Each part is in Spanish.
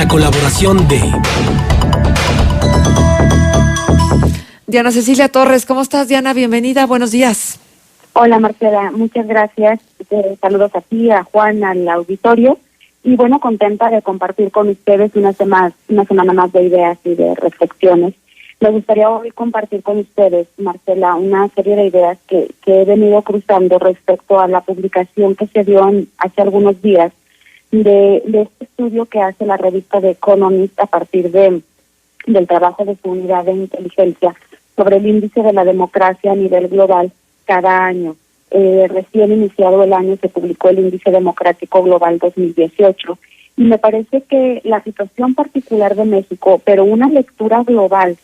la colaboración de Diana Cecilia Torres. ¿Cómo estás, Diana? Bienvenida, buenos días. Hola, Marcela, muchas gracias. Saludos a ti, a Juan, al auditorio. Y bueno, contenta de compartir con ustedes una semana más de ideas y de reflexiones. Me gustaría hoy compartir con ustedes, Marcela, una serie de ideas que he venido cruzando respecto a la publicación que se dio hace algunos días de este estudio que hace la revista The Economist a partir del trabajo de su unidad de inteligencia sobre el índice de la democracia a nivel global cada año. Recién iniciado el año se publicó el Índice Democrático Global 2018 y me parece que la situación particular de México, pero una lectura global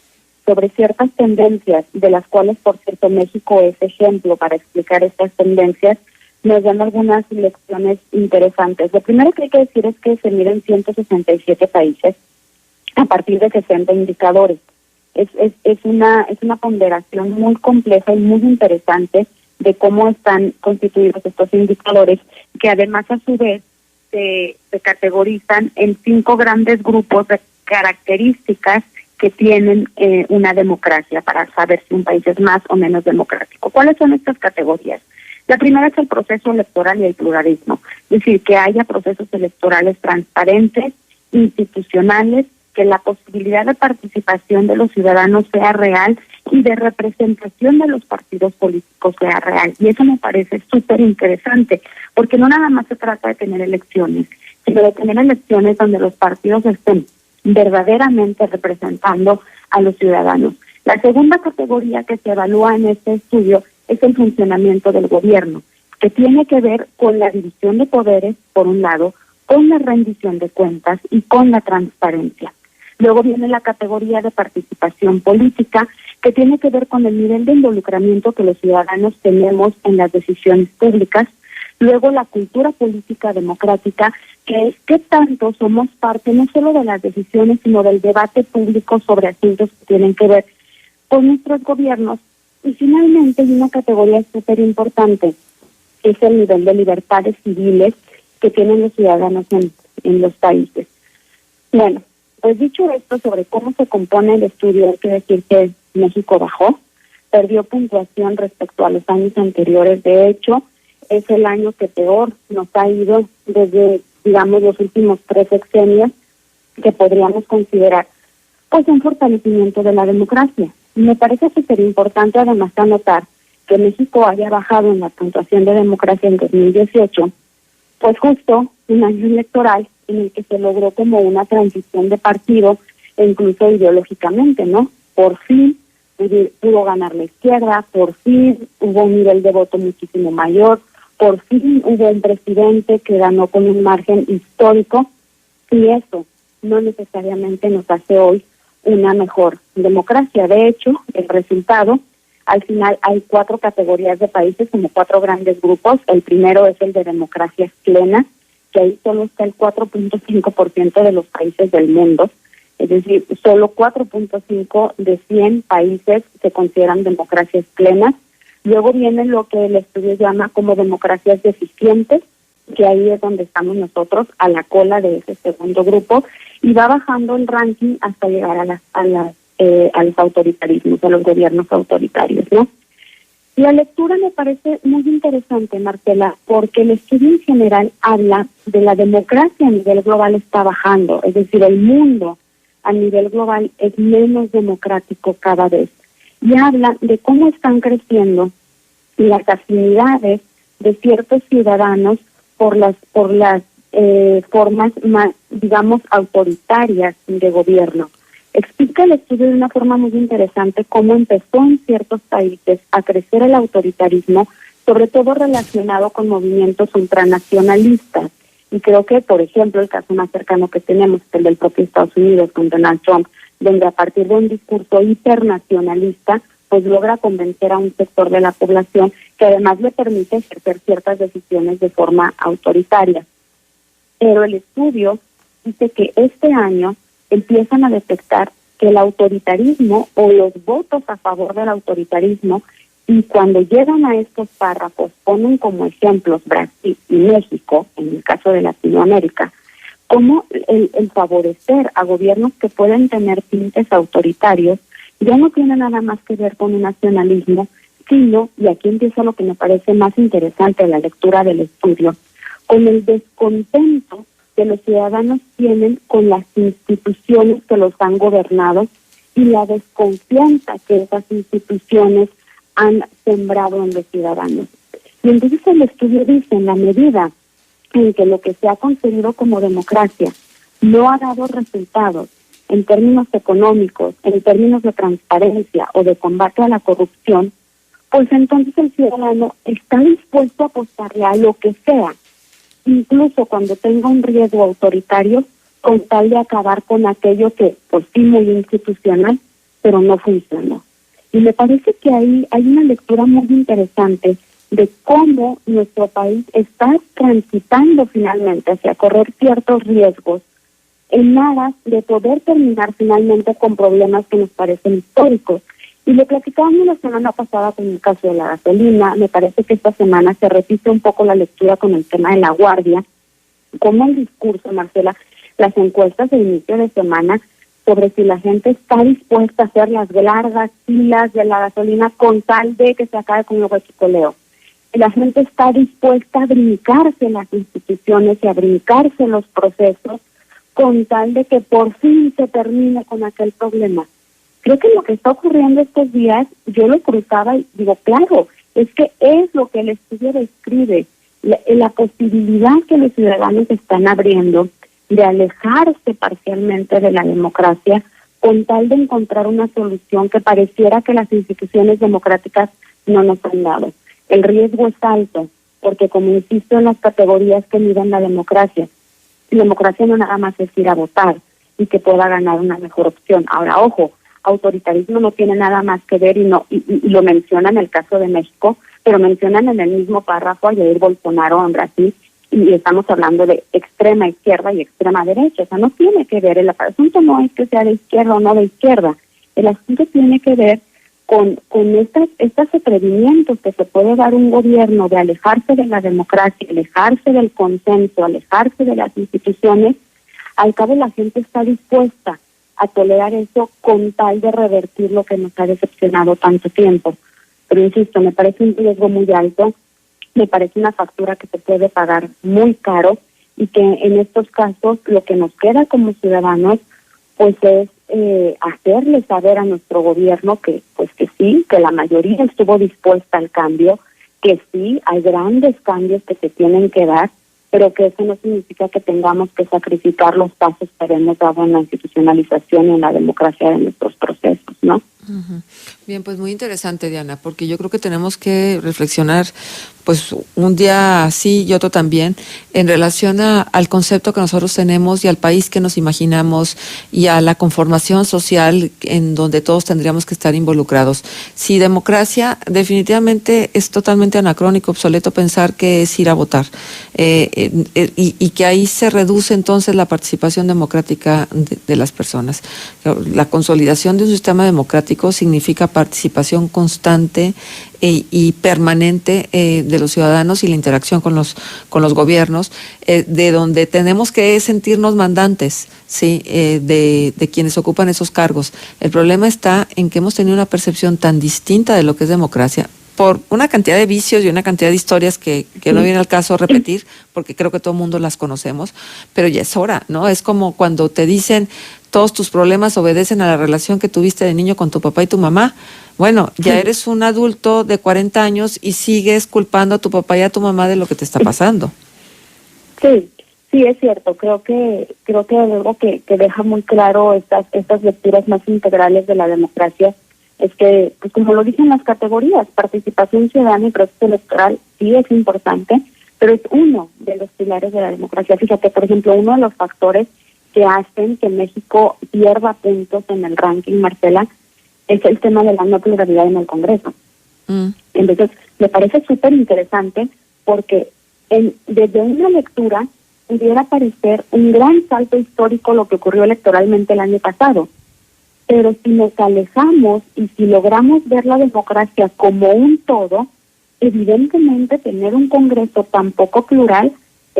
sobre ciertas tendencias, de las cuales, por cierto, México es ejemplo para explicar estas tendencias, nos dan algunas lecciones interesantes. Lo primero que hay que decir es que se miden 167 países a partir de 60 indicadores. Es una ponderación muy compleja y muy interesante de cómo están constituidos estos indicadores, que además a su vez se categorizan en 5 grandes grupos de características que tienen una democracia para saber si un país es más o menos democrático. ¿Cuáles son estas categorías? La primera es el proceso electoral y el pluralismo, es decir, que haya procesos electorales transparentes, institucionales, que la posibilidad de participación de los ciudadanos sea real y de representación de los partidos políticos sea real. Y eso me parece súper interesante, porque no nada más se trata de tener elecciones, sino de tener elecciones donde los partidos estén verdaderamente representando a los ciudadanos. La segunda categoría que se evalúa en este estudio es el funcionamiento del gobierno, que tiene que ver con la división de poderes, por un lado, con la rendición de cuentas y con la transparencia. Luego viene la categoría de participación política, que tiene que ver con el nivel de involucramiento que los ciudadanos tenemos en las decisiones públicas. Luego la cultura política democrática, que es qué tanto somos parte no solo de las decisiones, sino del debate público sobre asuntos que tienen que ver con nuestros gobiernos. Y finalmente hay una categoría súper importante, que es el nivel de libertades civiles que tienen los ciudadanos en los países. Bueno, pues dicho esto sobre cómo se compone el estudio, hay que decir que México bajó, perdió puntuación respecto a los años anteriores. De hecho, es el año que peor nos ha ido desde, digamos, los últimos 3 sexenios, que podríamos considerar pues un fortalecimiento de la democracia. Me parece súper importante además anotar que México haya bajado en la puntuación de democracia en 2018, pues justo un año electoral en el que se logró como una transición de partido e incluso ideológicamente, ¿no? Por fin pudo ganar la izquierda, por fin hubo un nivel de voto muchísimo mayor, por fin hubo un presidente que ganó con un margen histórico, y eso no necesariamente nos hace hoy una mejor democracia. De hecho, el resultado, al final hay 4 categorías de países, como 4 grandes grupos. El primero es el de democracias plenas, que ahí solo está el 4.5% de los países del mundo. Es decir, solo 4.5 de 100 países se consideran democracias plenas. Luego viene lo que el estudio llama como democracias deficientes, que ahí es donde estamos nosotros, a la cola de ese segundo grupo, y va bajando el ranking hasta llegar a los autoritarismos, a los gobiernos autoritarios, ¿no? La lectura me parece muy interesante, Marcela, porque el estudio en general habla de la democracia a nivel global está bajando, es decir, el mundo a nivel global es menos democrático cada vez, y habla de cómo están creciendo las afinidades de ciertos ciudadanos por las formas más, digamos, autoritarias de gobierno. Explica el estudio de una forma muy interesante cómo empezó en ciertos países a crecer el autoritarismo, sobre todo relacionado con movimientos ultranacionalistas. Y creo que, por ejemplo, el caso más cercano que tenemos es el del propio Estados Unidos con Donald Trump, donde a partir de un discurso hipernacionalista, pues logra convencer a un sector de la población que además le permite ejercer ciertas decisiones de forma autoritaria. Pero el estudio dice que este año empiezan a detectar que el autoritarismo o los votos a favor del autoritarismo, y cuando llegan a estos párrafos ponen como ejemplos Brasil y México, en el caso de Latinoamérica, cómo el favorecer a gobiernos que pueden tener tintes autoritarios ya no tiene nada más que ver con un nacionalismo, sino, y aquí empieza lo que me parece más interesante de la lectura del estudio, con el descontento que los ciudadanos tienen con las instituciones que los han gobernado y la desconfianza que esas instituciones han sembrado en los ciudadanos. Y entonces el estudio dice, en la medida en que lo que se ha concebido como democracia no ha dado resultados en términos económicos, en términos de transparencia o de combate a la corrupción, pues entonces el ciudadano está dispuesto a apostarle a lo que sea, incluso cuando tenga un riesgo autoritario, con tal de acabar con aquello que, pues sí, muy institucional, pero no funcionó. Y me parece que ahí hay una lectura muy interesante de cómo nuestro país está transitando finalmente hacia correr ciertos riesgos en aras de poder terminar finalmente con problemas que nos parecen históricos. Y lo platicábamos la semana pasada con el caso de la gasolina. Me parece que esta semana se repite un poco la lectura con el tema de la guardia. Como el discurso, Marcela, las encuestas de inicio de semana sobre si la gente está dispuesta a hacer las largas filas de la gasolina con tal de que se acabe con el huachicoleo. La gente está dispuesta a brincarse las instituciones y a brincarse los procesos con tal de que por fin se termine con aquel problema. Creo que lo que está ocurriendo estos días, yo lo cruzaba y digo, claro, es que es lo que el estudio describe, la posibilidad que los ciudadanos están abriendo de alejarse parcialmente de la democracia con tal de encontrar una solución que pareciera que las instituciones democráticas no nos han dado. El riesgo es alto, porque como insisto en las categorías que miden la democracia no nada más es ir a votar y que pueda ganar una mejor opción. Ahora, ojo, autoritarismo no tiene nada más que ver y lo menciona en el caso de México, pero mencionan en el mismo párrafo a Jair Bolsonaro en Brasil, y estamos hablando de extrema izquierda y extrema derecha. O sea, no tiene que ver, el asunto no es que sea de izquierda o no de izquierda, el asunto tiene que ver con estos atrevimientos que se puede dar un gobierno de alejarse de la democracia, alejarse del consenso, alejarse de las instituciones. Al cabo la gente está dispuesta a tolerar eso con tal de revertir lo que nos ha decepcionado tanto tiempo. Pero insisto, me parece un riesgo muy alto, me parece una factura que se puede pagar muy caro y que en estos casos lo que nos queda como ciudadanos pues es hacerle saber a nuestro gobierno que sí, que la mayoría estuvo dispuesta al cambio, que sí, hay grandes cambios que se tienen que dar, pero que eso no significa que tengamos que sacrificar los pasos que hemos dado en la institucionalización y en la democracia de nuestros procesos, ¿no? Uh-huh. Bien, pues muy interesante, Diana, porque yo creo que tenemos que reflexionar pues un día sí y otro también en relación al concepto que nosotros tenemos y al país que nos imaginamos y a la conformación social en donde todos tendríamos que estar involucrados. Si democracia, definitivamente es totalmente anacrónico, obsoleto pensar que es ir a votar y que ahí se reduce entonces la participación democrática de las personas. La consolidación de un sistema democrático significa participación constante y permanente de los ciudadanos y la interacción con los gobiernos, de donde tenemos que sentirnos mandantes, sí, de quienes ocupan esos cargos. El problema está en que hemos tenido una percepción tan distinta de lo que es democracia, por una cantidad de vicios y una cantidad de historias que no viene al caso repetir, porque creo que todo el mundo las conocemos, pero ya es hora, ¿no? Es como cuando te dicen todos tus problemas obedecen a la relación que tuviste de niño con tu papá y tu mamá. Bueno, ya eres un adulto de 40 años y sigues culpando a tu papá y a tu mamá de lo que te está pasando. Sí, es cierto. Creo que algo que deja muy claro estas lecturas más integrales de la democracia es que, pues como lo dicen las categorías, participación ciudadana y proceso electoral sí es importante, pero es uno de los pilares de la democracia. Fíjate, por ejemplo, uno de los factores que hacen que México pierda puntos en el ranking, Marcela, es el tema de la no pluralidad en el Congreso. Entonces, me parece súper interesante porque desde una lectura pudiera parecer un gran salto histórico lo que ocurrió electoralmente el año pasado. Pero si nos alejamos y si logramos ver la democracia como un todo, evidentemente tener un Congreso tan poco plural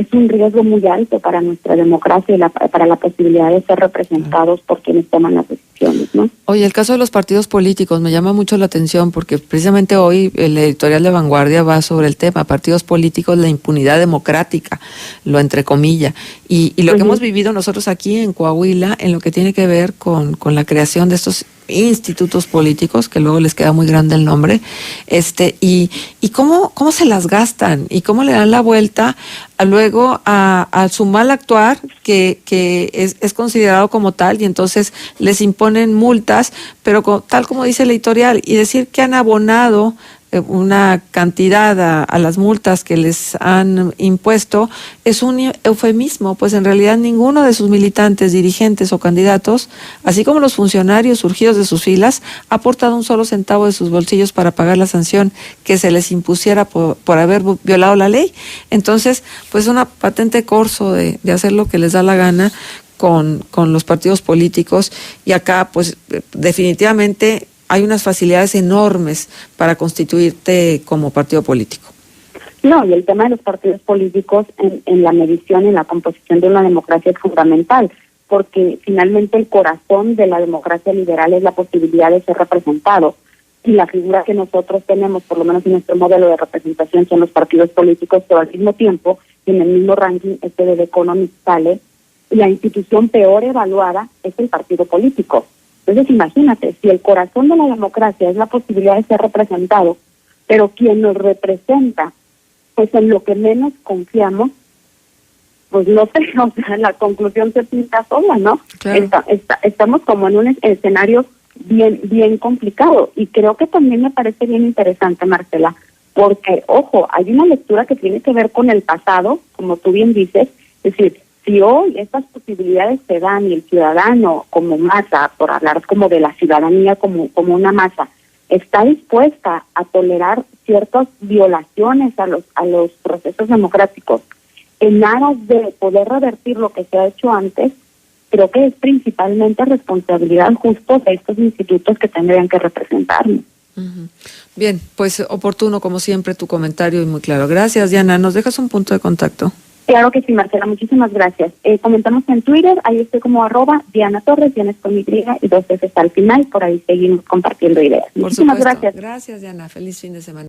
es un riesgo muy alto para nuestra democracia y para la posibilidad de ser representados por quienes toman las decisiones, ¿no? Oye, el caso de los partidos políticos me llama mucho la atención porque precisamente hoy el editorial de Vanguardia va sobre el tema, partidos políticos, la impunidad democrática, lo entrecomilla, y lo que hemos vivido nosotros aquí en Coahuila en lo que tiene que ver con la creación de estos institutos políticos, que luego les queda muy grande el nombre, y cómo se las gastan y cómo le dan la vuelta luego a su mal actuar, que es considerado como tal, y entonces les imponen multas, pero tal como dice el editorial, y decir que han abonado una cantidad a las multas que les han impuesto es un eufemismo, pues en realidad ninguno de sus militantes, dirigentes o candidatos, así como los funcionarios surgidos de sus filas, ha aportado un solo centavo de sus bolsillos para pagar la sanción que se les impusiera por haber violado la ley. Entonces, pues una patente corso de hacer lo que les da la gana con los partidos políticos, y acá pues definitivamente hay unas facilidades enormes para constituirte como partido político. No, y el tema de los partidos políticos en la medición y en la composición de una democracia es fundamental, porque finalmente el corazón de la democracia liberal es la posibilidad de ser representado. Y la figura que nosotros tenemos, por lo menos en nuestro modelo de representación, son los partidos políticos, pero al mismo tiempo, en el mismo ranking, de The Economist sale, la institución peor evaluada es el partido político. Entonces imagínate, si el corazón de la democracia es la posibilidad de ser representado, pero quien nos representa, pues en lo que menos confiamos, pues no sé, o sea, la conclusión se pinta sola, ¿no? Claro. Estamos como en un escenario bien complicado, y creo que también me parece bien interesante, Marcela, porque, ojo, hay una lectura que tiene que ver con el pasado, como tú bien dices, es decir, si hoy estas posibilidades se dan y el ciudadano como masa, por hablar como de la ciudadanía como una masa, está dispuesta a tolerar ciertas violaciones a los procesos democráticos en aras de poder revertir lo que se ha hecho antes, creo que es principalmente responsabilidad justo de estos institutos que tendrían que representarnos. Bien, pues oportuno como siempre tu comentario y muy claro. Gracias, Diana. ¿Nos dejas un punto de contacto? Claro que sí, Marcela, muchísimas gracias. Comentamos en Twitter, ahí estoy como @Diana Torres, Diana es con Y y 2 veces al final, por ahí seguimos compartiendo ideas. Muchísimas gracias. Gracias, Diana. Feliz fin de semana.